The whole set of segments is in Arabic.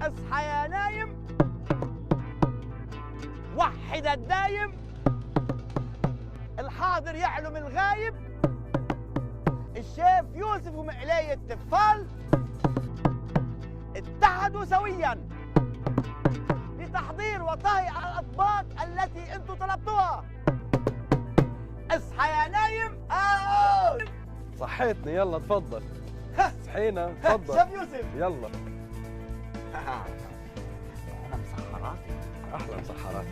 اصحى يا نايم، وحد الدايم، الحاضر يعلم الغايب، الشيف يوسف ومقلية التفال اتحدوا سويا لتحضير وطهي الأطباق التي انتم طلبتوها. اصحى يا نايم. صحيتني، يلا تفضل. صحينا، تفضل. شيف يوسف يلا. أنا مسحرات. أحلى مسحرات.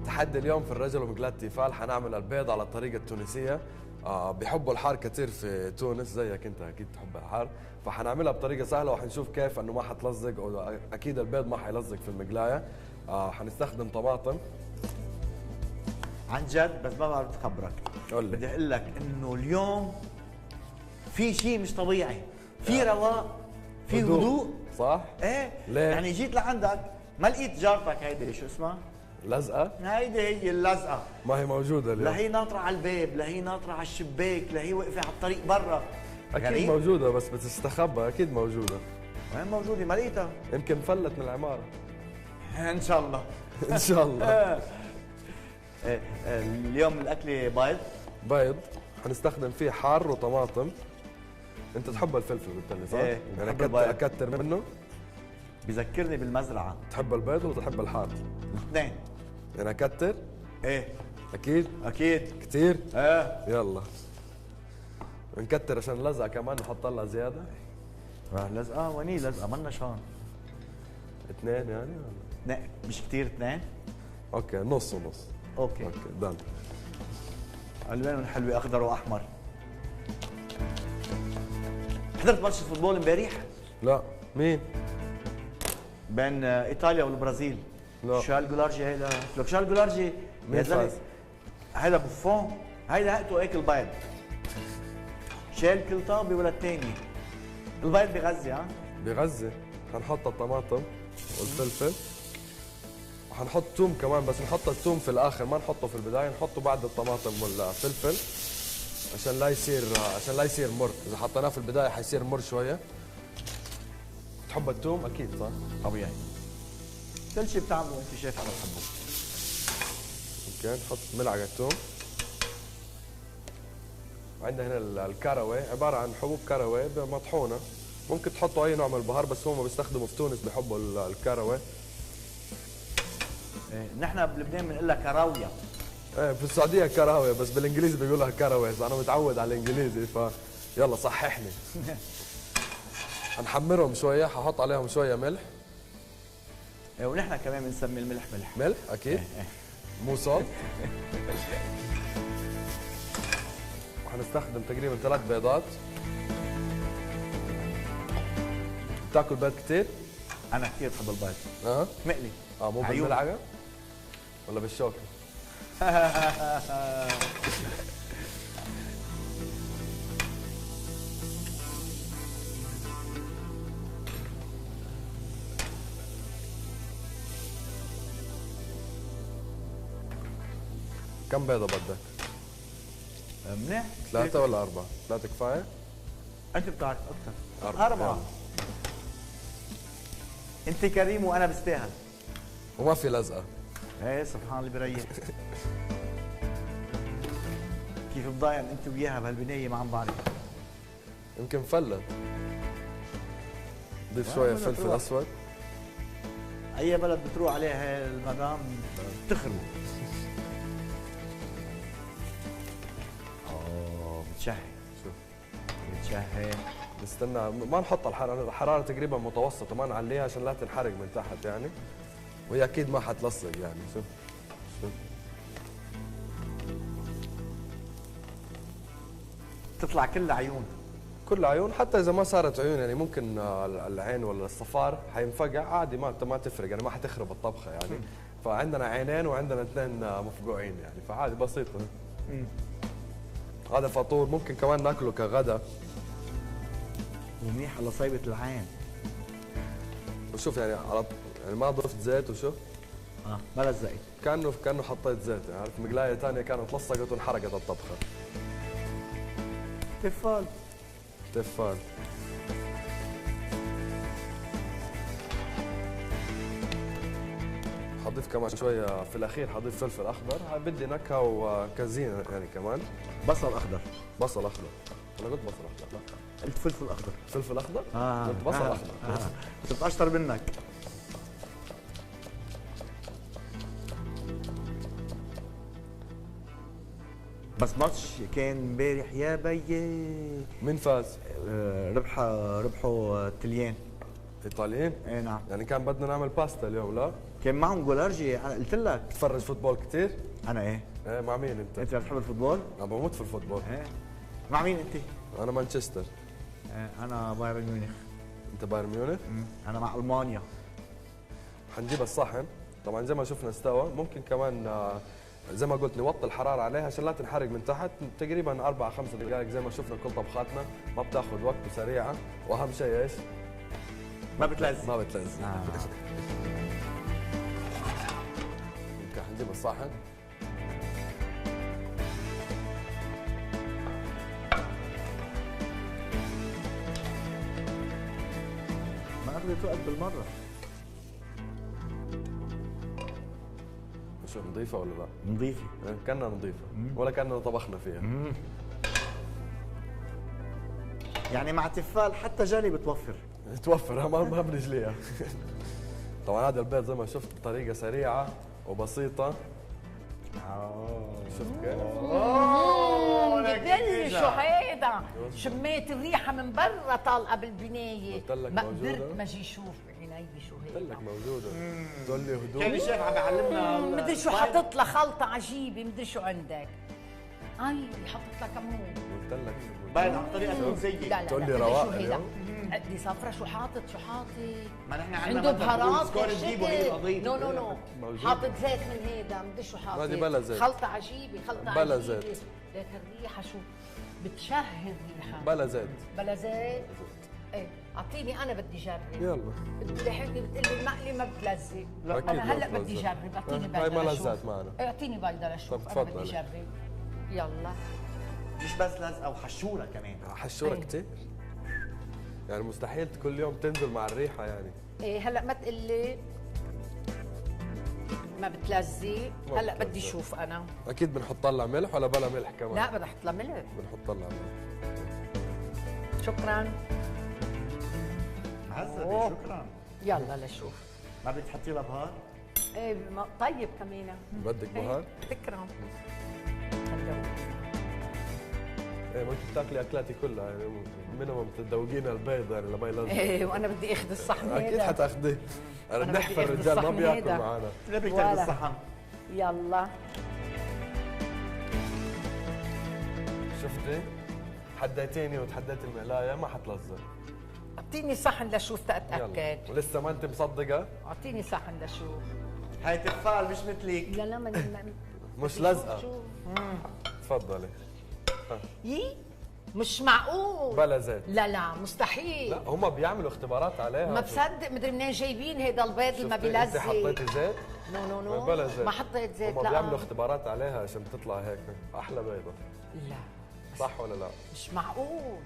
تحدي اليوم في الرجل ومقلاة التيفال. حنعمل البيض على الطريقة التونسية. بيحبوا الحار كثير في تونس زيك انت، اكيد تحب الحار، فحنعملها بطريقة سهلة وحنشوف كيف انه ما حتلزق، واكيد البيض ما حيلزق في المقلاية. حنستخدم طماطم. عن جد بس ما بعرف خبرك، قول لي. بدي اقول لك انه اليوم في شيء مش طبيعي، في رواق، في هدوء. صح؟ ايه ليه؟ يعني جيت لعندك ما لقيت جارتك هيدي شو اسمها؟ لزقة؟ هيدي هي اللزقه، ما هي موجودة اليوم. لا هي ناطره على الباب، لا هي ناطره على الشباك، لا هي واقفه على الطريق برا. اكيد غريب. موجودة بس بتستخبى، اكيد موجودة. وين موجوده؟ ما لقيتها. يمكن فلت من العمارة. ان شاء الله. ان شاء الله. اليوم الاكله بيض. بيض حنستخدم فيه حار وطماطم. انت تحب الفلفل قلت لي صح؟ ايه، يعني بحب البيض. اكتر منه. بذكرني بالمزرعه. تحب البيض ولا تحب الحار؟ الاثنين. يعني اكتر؟ ايه اكيد؟ اكيد. كثير؟ ايه يلا نكتر عشان اللزقه كمان نحط لها زياده. لزقه وني لزقه منا شان. اثنين يعني ولا؟ لا مش كثير اثنين. اوكي نص ونص. اوكي اوكي دن. الوانهم حلوه اخضر واحمر. حضرت ماتش الفوتبول امبارح لا مين؟ بين ايطاليا والبرازيل. لا. شارل جولارجي هيدا، لك شارل جولارجي مين فاز؟ هيدا بوفون، هيدا هاتوا هيك البيض شال كل طابه ولا الثاني. البيض بغزه ها؟ بغزه. حنحط الطماطم والفلفل وحنحط توم كمان، بس نحط التوم في الاخر ما نحطه في البدايه، نحطه بعد الطماطم والفلفل عشان لا يصير مر. اذا حطيناه في البدايه حيصير مر شويه. تحب التوم اكيد صح؟ طبيعي. كل شيء بتعمله انت شايف انا بحبه. اوكي نحط ملعقه توم. عندنا هنا الكاروي، عباره عن حبوب كاروي مطحونه. ممكن تحطوا اي نوع من البهار بس هم بيستخدموا في تونس بيحبوا الكاروي. إيه، نحن بلبنان بنقول لها كراويه. ايه في السعوديه كراويه بس بالانجليزي بيقولها كاروي، انا متعود على الانجليزي يلا صححني. حنحمرهم شويه، ححط عليهم شويه ملح. إيه، ونحن كمان بنسمي الملح ملح. ملح اكيد. إيه. مو صوت. وحنستخدم تقريبا 3 بيضات. بتاكل بيض كثير؟ انا كثير بحب البيض. مقلي. مو بالملعقه ولا بالشوكه؟ كم بيضة بدك؟ منيح. 3 ولا 4؟ 3 كفاية؟ انت بتعرف اكثر. 4. يلا. انت كريم وانا بستاهل. وما في لزقة. ايه سبحان اللي بريح. كيف بضاين انت وياها بهالبنايه ما عم بعرف. يمكن فلت. ضيف شوية فلفل أسود. اي بلد بتروح عليها هاي المدام بتخرب. بتشهي. شوف بتشهي. نستنى ما نحط الحرارة تقريبا متوسطة، ما نعليها عشان لا تنحرق من تحت يعني، وهي أكيد ما حتلصق يعني. شوف تطلع كلها عيون. كل عيون، حتى اذا ما صارت عيون يعني ممكن العين ولا الصفار حينفقع عادي، ما تفرق يعني، ما حتخرب الطبخه يعني. فعندنا عينين وعندنا اثنين مفقوعين يعني، فعادي بسيطه. هذا فطور ممكن كمان ناكله كغدا. ومنيح على صيبة العين. وشوف يعني يعني ما ضفت زيت وشوف بلا زيت، كانه حطيت زيت يعني، عارف مقلايه ثانيه كانت لصقت وانحرقت الطبخه. تفال تفال. حضيف كمان شويه في الاخير، حضيف فلفل اخضر، بدي نكهه وكزينه يعني كمان. بصل اخضر. بصل اخضر. انا قلت بصل اخضر. لا قلت فلفل اخضر. فلفل اخضر؟ قلت بصل اخضر. كنت اشطر منك. بس ماتش كان امبارح يا بيي. مين فاز؟ ربحوا التليان. ايطاليين؟ اي نعم. يعني كان بدنا نعمل باستا اليوم لا؟ كان معهم جولارجي، انا قلت لك. تتفرج فوتبول كثير؟ انا ايه؟ ايه مع مين انت؟ انت بتحب الفوتبول؟ انا بموت في الفوتبول. ايه. مع مين انت؟ انا مانشستر. انا بايرن ميونخ. انت بايرن ميونخ؟ انا مع المانيا. حنجيب الصحن، طبعا زي ما شفنا استوى، ممكن كمان زي ما قلت نوطي الحراره عليها عشان لا تنحرق من تحت، تقريبا 4-5 دقائق زي ما شفنا كل طبخاتنا، ما بتاخذ وقت وسريعه، واهم شيء ايش؟ ما بتلزق. ما بتلزق. ممكن حنجيب الصحن. ما اخذت وقت بالمره. شو نظيفه ولا لا؟ نظيفه. كانها نظيفه ولا كاننا طبخنا فيها. يعني مع تفال حتى جالي بتوفر. توفر ما برجليها. طبعا هذا البيض زي ما شفت بطريقه سريعه وبسيطه. شفت كيف؟ شو هيدا؟ شميت الريحه من برا طالقه بالبنايه. قلت لك ما موجودة. قدرت ما اجي شوف عيني شو هيدا. قلت لك موجوده. تقول لي هدوء. كان الشيف عم بيعلمنا. مدري شو حاطط لها خلطه عجيبه، مدري شو عندك. حطت لها كمون. قلت لك باين على طريقه تونسيه. لا تقول لي مدري رواق شو هيدا. اليوم؟ عدي صفرة شو حاطط ما نحن عنده بهارات سكور نجيبه هي القضيه. نو موجود. حاطط زيت من هيدا، مدري شو حاطط. هذه بلا زيت. خلطة عجيبة، خلطة بلا عجيبة. زيت. ليك الريحة شو بتشهي الريحة. بلا زيت. بلا زيت؟ ايه اعطيني انا بدي جرب. يلا. لحقني بتقلي المقلي ما بتلزق. أكيد انا ما هلا بتلزق. بدي جرب، اعطيني هاي بيضة ما لشوف. لزقت معنا. ايه اعطيني بيضة لشوف، طب انا بدي تفضلي. جرب. يلا. مش بس لزقه وحشوره كمان. حشوره أيوة. كثير. يعني مستحيل كل يوم تنزل مع الريحه يعني. ايه هلا ما تقلي ما بتلزق. ما هلا بتلزق. بدي اشوف انا. اكيد بنحط لها ملح ولا بلا ملح كمان؟ لا بدي احط لها ملح. بنحط لها ملح. شكرا. عزبي شكرا. يلا لشوف. ما بدك تحطي لها بهار؟ ايه طيب كمان. بدك بهار؟ تكرم. ايه ما انت بتاكلي اكلاتي كلها يعني، مينيموم تذوقين البيض يعني لما يلزق. ايه وانا بدي اخذ الصحن هذا. اكيد حتاخذيه. أنا بدي نحفر آخذ الرجال ما الصحن بياكل هيدا. معنا. لا بدك ولا. تاخذي الصحن. يلا. شفتي؟ حديتيني وتحديت المقلايه ما حتلزق. اعطيني صحن لشوف يلا تأتأكد. ولسه ما انت مصدقه؟ اعطيني صحن لشوف. هاي تفال مش مثلك. لا مش لزقه. شوف. تفضلي. يي مش معقول. بلا زيت. لا مستحيل. لا هم بيعملوا اختبارات عليها. ما بصدق مدري منين جايبين هيدا البيض اللي ما شفتي؟ انت بيلزق. حطيتي زيت؟ نو بلا زيت. ما حطيت زيت. هم لا بيعملوا اختبارات عليها عشان تطلع هيك احلى بيضه. لا صح ولا لا؟ مش معقول.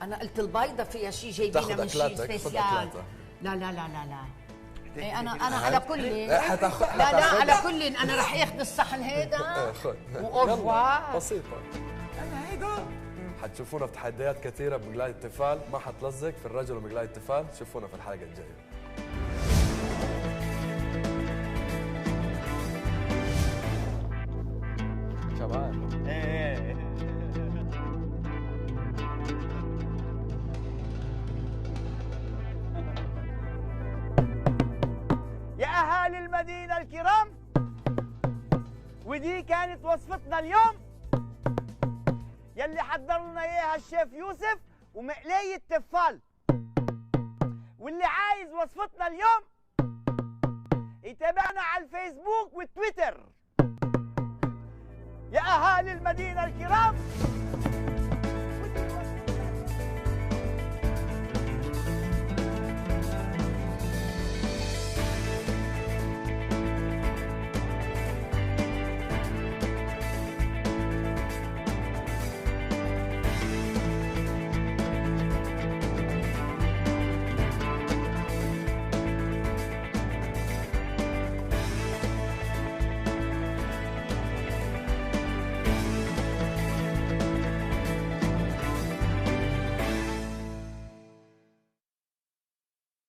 انا قلت البيضه فيها شيء تاخد جايبينها من شيء أكلاتك، خد سبيسيال. أكلاتك. لا إيه انا على كل حتاخد لا على كل انا رح اخذ الصحن هيدا خذ. وأوفوار. بسيطه. انا هيدا حتشوفونا في تحديات كثيره بمقلايه التفال، ما حتلزق في الرجل ومقلايه التفال، شوفونا في الحلقه الجايه. شباب يا أهالي المدينة الكرام، ودي كانت وصفتنا اليوم يلي حضر لنا إياها الشيف يوسف، ومقلية تفال. واللي عايز وصفتنا اليوم يتابعنا على الفيسبوك والتويتر. يا أهالي المدينة الكرام،